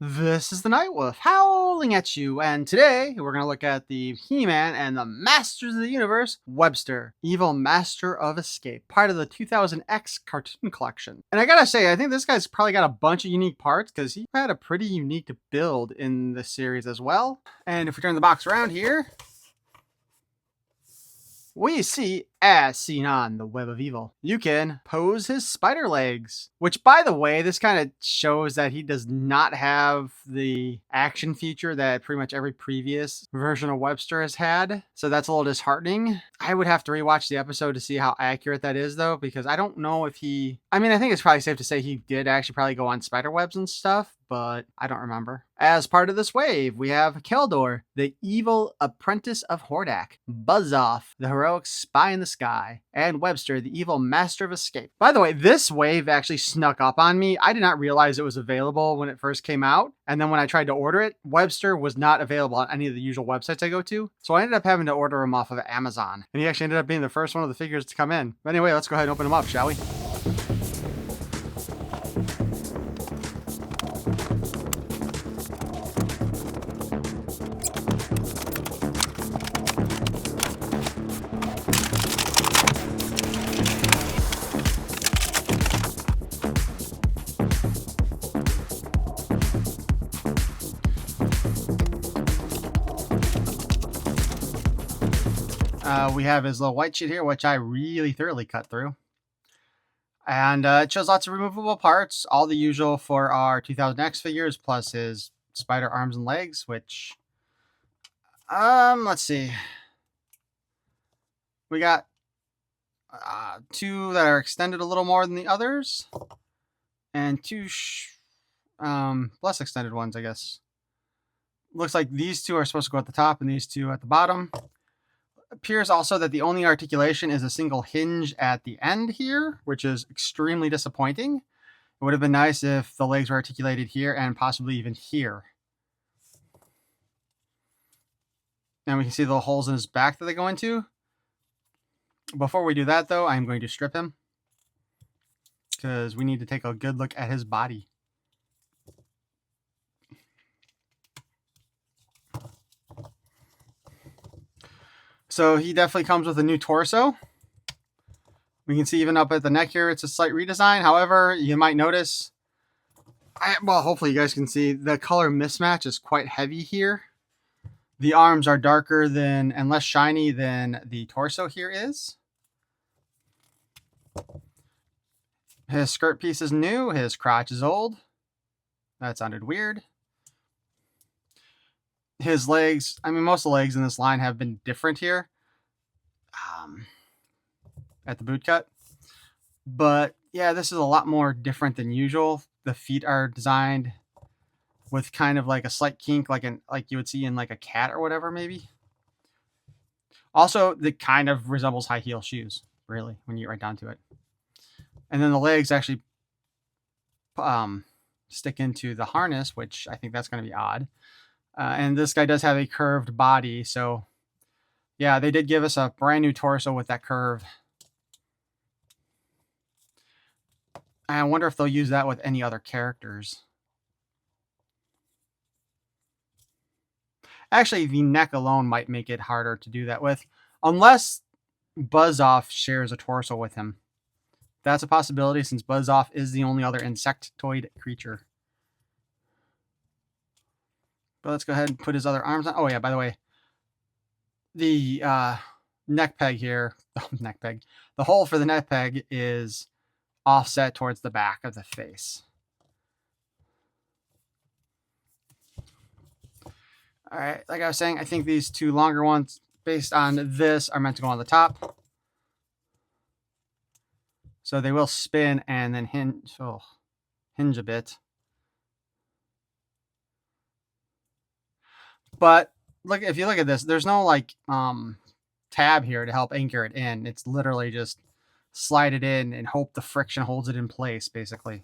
This is the Night Wolf howling at you, and today we're going to look at the He-Man and the Masters of the Universe, Webstor, Evil Master of Escape, part of the 2000X cartoon collection. And I gotta say, I think this guy's probably got a bunch of unique parts because he had a pretty unique build in the series as well. And if we turn the box around here, we see, as seen on the Web of Evil, you can pose his spider legs. Which, by the way, this kind of shows that he does not have the action feature that pretty much every previous version of Webstor has had. So that's a little disheartening. I would have to rewatch the episode to see how accurate that is, though, because I don't know if he... I mean, I think it's probably safe to say he did actually probably go on spider webs and stuff, but I don't remember. As part of this wave, we have Keldor, the evil apprentice of Hordak, Buzz-Off, the heroic spy in the sky, and Webstor, the evil master of escape. By the way, this wave actually snuck up on me. I did not realize it was available when it first came out, and then when I tried to order it, Webstor was not available on any of the usual websites I go to, so I ended up having to order him off of Amazon, and he actually ended up being the first one of the figures to come in. But anyway, let's go ahead and open him up, shall we? We have his little white sheet here, which I really thoroughly cut through. And it shows lots of removable parts, all the usual for our 2000X figures, plus his spider arms and legs, which, let's see. We got two that are extended a little more than the others, and two less extended ones, I guess. Looks like these two are supposed to go at the top and these two at the bottom. Appears also that the only articulation is a single hinge at the end here, which is extremely disappointing. It would have been nice if the legs were articulated here and possibly even here. And we can see the holes in his back that they go into. Before we do that, though, I'm going to strip him because we need to take a good look at his body. So he definitely comes with a new torso. We can see even up at the neck here, it's a slight redesign. However, you might notice, well, hopefully you guys can see the color mismatch is quite heavy here. The arms are darker than and less shiny than the torso here is. His skirt piece is new. His crotch is old. That sounded weird. His legs, I mean, most of the legs in this line have been different here at the boot cut. But yeah, this is a lot more different than usual. The feet are designed with kind of like a slight kink, like you would see in like a cat or whatever, maybe. Also, it kind of resembles high heel shoes, really, when you get right down to it. And then the legs actually stick into the harness, which I think that's going to be odd. And this guy does have a curved body, so yeah, they did give us a brand new torso with that curve. I wonder if they'll use that with any other characters. Actually, the neck alone might make it harder to do that with, unless Buzz-Off shares a torso with him. That's a possibility since Buzz-Off is the only other insectoid creature. But let's go ahead and put his other arms on. Oh yeah, by the way, the neck peg here, the hole for the neck peg is offset towards the back of the face. All right, like I was saying, I think these two longer ones, based on this, are meant to go on the top. So they will spin and then hinge a bit. But look, if you look at this, there's no like tab here to help anchor it in. It's literally just slide it in and hope the friction holds it in place, basically.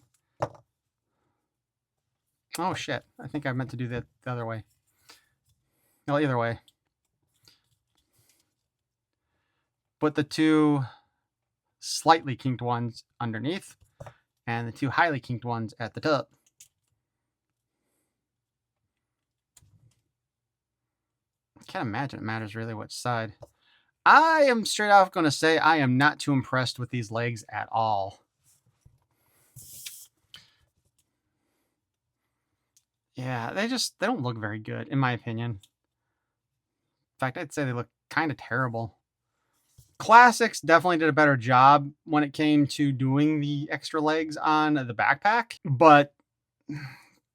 Oh shit, I think I meant to do that the other way. No, either way. Put the two slightly kinked ones underneath and the two highly kinked ones at the top. can't imagine it matters really which side. I am straight off going to say I am not too impressed with these legs at all. Yeah, they don't look very good, in my opinion. In fact, I'd say they look kind of terrible. Classics definitely did a better job when it came to doing the extra legs on the backpack, but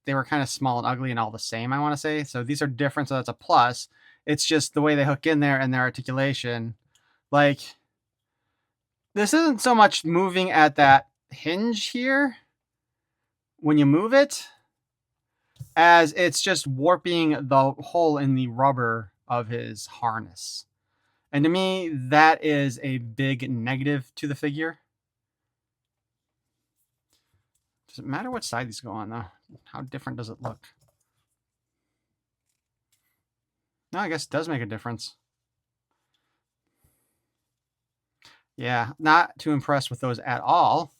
they were kind of small and ugly and all the same, I want to say. So these are different, so that's a plus. It's just the way they hook in there and their articulation. Like, this isn't so much moving at that hinge here when you move it, as it's just warping the hole in the rubber of his harness. And to me, that is a big negative to the figure. Does it matter what side these go on, though? How different does it look? No, I guess it does make a difference. Yeah, not too impressed with those at all.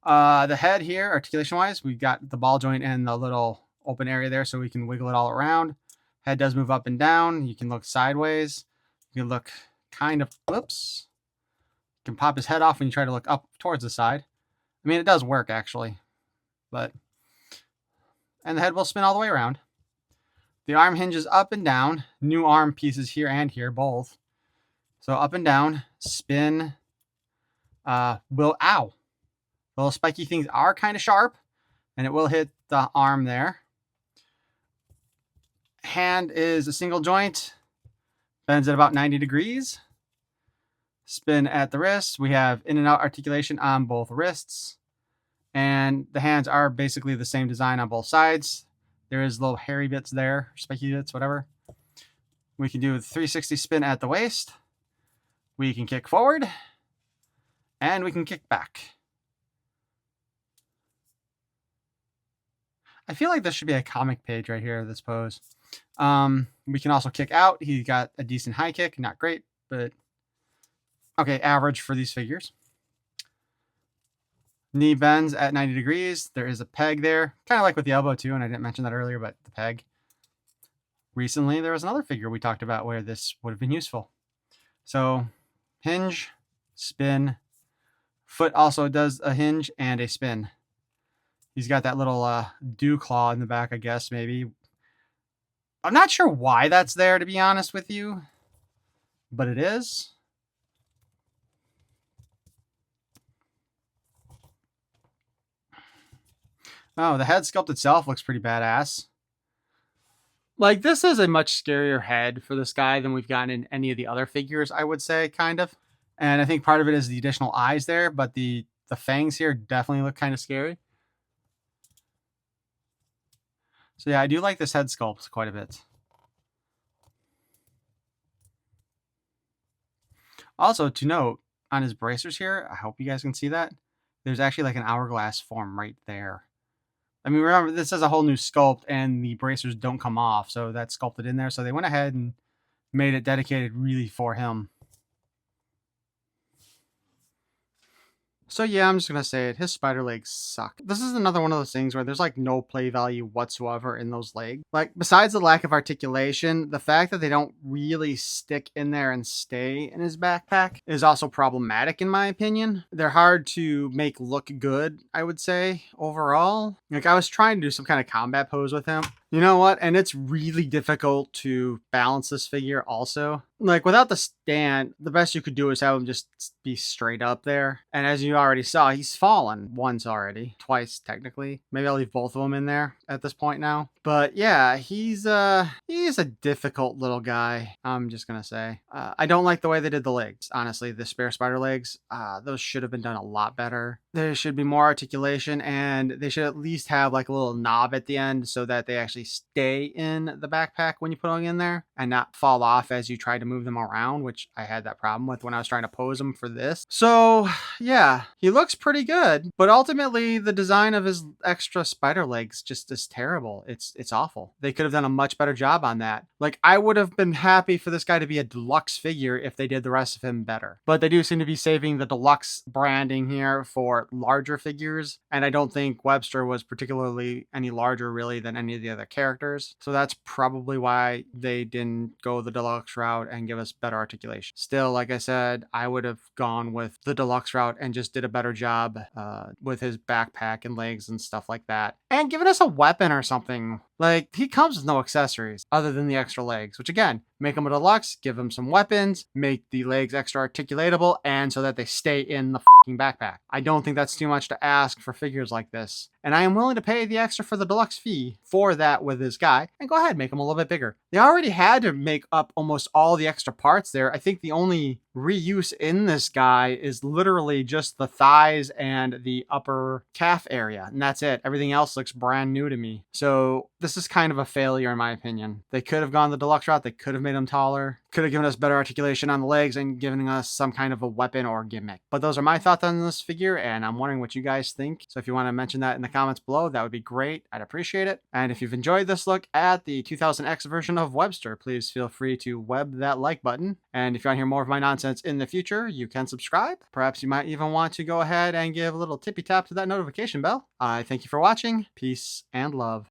The head here, articulation-wise, we've got the ball joint and the little open area there so we can wiggle it all around. Head does move up and down. You can look sideways. You can look kind of, whoops. You can pop his head off when you try to look up towards the side. I mean, it does work, actually. And the head will spin all the way around. The arm hinges up and down. New arm pieces here and here, both. So up and down, spin. Ow. The little spiky things are kind of sharp, and it will hit the arm there. Hand is a single joint, bends at about 90 degrees. Spin at the wrist. We have in and out articulation on both wrists. And the hands are basically the same design on both sides. There is little hairy bits there, spiky bits, whatever. We can do a 360 spin at the waist. We can kick forward. And we can kick back. I feel like this should be a comic page right here, this pose. We can also kick out. He got a decent high kick. Not great, but okay, average for these figures. Knee bends at 90 degrees. There is a peg there. Kind of like with the elbow too, and I didn't mention that earlier, but the peg. Recently, there was another figure we talked about where this would have been useful. So, hinge, spin. Foot also does a hinge and a spin. He's got that little dew claw in the back, I guess, maybe. I'm not sure why that's there, to be honest with you. But it is. Oh, the head sculpt itself looks pretty badass. Like, this is a much scarier head for this guy than we've gotten in any of the other figures, I would say, kind of. And I think part of it is the additional eyes there, but the fangs here definitely look kind of scary. So yeah, I do like this head sculpt quite a bit. Also, to note, on his bracers here, I hope you guys can see that, there's actually like an hourglass form right there. I mean, remember, this is a whole new sculpt, and the bracers don't come off, so that's sculpted in there. So they went ahead and made it dedicated really for him. So yeah, I'm just going to say it. His spider legs suck. This is another one of those things where there's like no play value whatsoever in those legs. Like, besides the lack of articulation, the fact that they don't really stick in there and stay in his backpack is also problematic in my opinion. They're hard to make look good, I would say, overall. Like, I was trying to do some kind of combat pose with him. You know what? And it's really difficult to balance this figure also. Like, without the stand, the best you could do is have him just be straight up there. And as you already saw, he's fallen once already. Twice, technically. Maybe I'll leave both of them in there at this point now. But yeah, he's a difficult little guy, I'm just gonna say. I don't like the way they did the legs. Honestly, the spare spider legs, those should have been done a lot better. There should be more articulation, and they should at least have like a little knob at the end so that they actually stay in the backpack when you put them in there and not fall off as you try to move them around, which I had that problem with when I was trying to pose them for this. So yeah, he looks pretty good, but ultimately the design of his extra spider legs just is terrible. It's awful. They could have done a much better job on that. Like, I would have been happy for this guy to be a deluxe figure if they did the rest of him better, but they do seem to be saving the deluxe branding here for are larger figures, and I don't think Webstor was particularly any larger really than any of the other characters. So that's probably why they didn't go the deluxe route and give us better articulation. Still, like I said, I would have gone with the deluxe route and just did a better job with his backpack and legs and stuff like that. And given us a weapon or something. Like, he comes with no accessories other than the extra legs, which again, make him a deluxe, give him some weapons, make the legs extra articulatable, and so that they stay in the fucking backpack. I don't think that's too much to ask for figures like this. And I am willing to pay the extra for the deluxe fee for that with this guy, and go ahead, make him a little bit bigger. They already had to make up almost all the extra parts there. I think the only reuse in this guy is literally just the thighs and the upper calf area, and that's it. Everything else looks brand new to me. So this is kind of a failure in my opinion. They could have gone the deluxe route. They could have made him taller, could have given us better articulation on the legs and given us some kind of a weapon or gimmick. But those are my thoughts on this figure, and I'm wondering what you guys think. So if you want to mention that in the comments below, that would be great. I'd appreciate it. And if you've enjoyed this look at the 2000X version of Webstor, please feel free to web that like button. And if you want to hear more of my nonsense in the future, you can subscribe. Perhaps you might even want to go ahead and give a little tippy tap to that notification bell. I thank you for watching. Peace and love.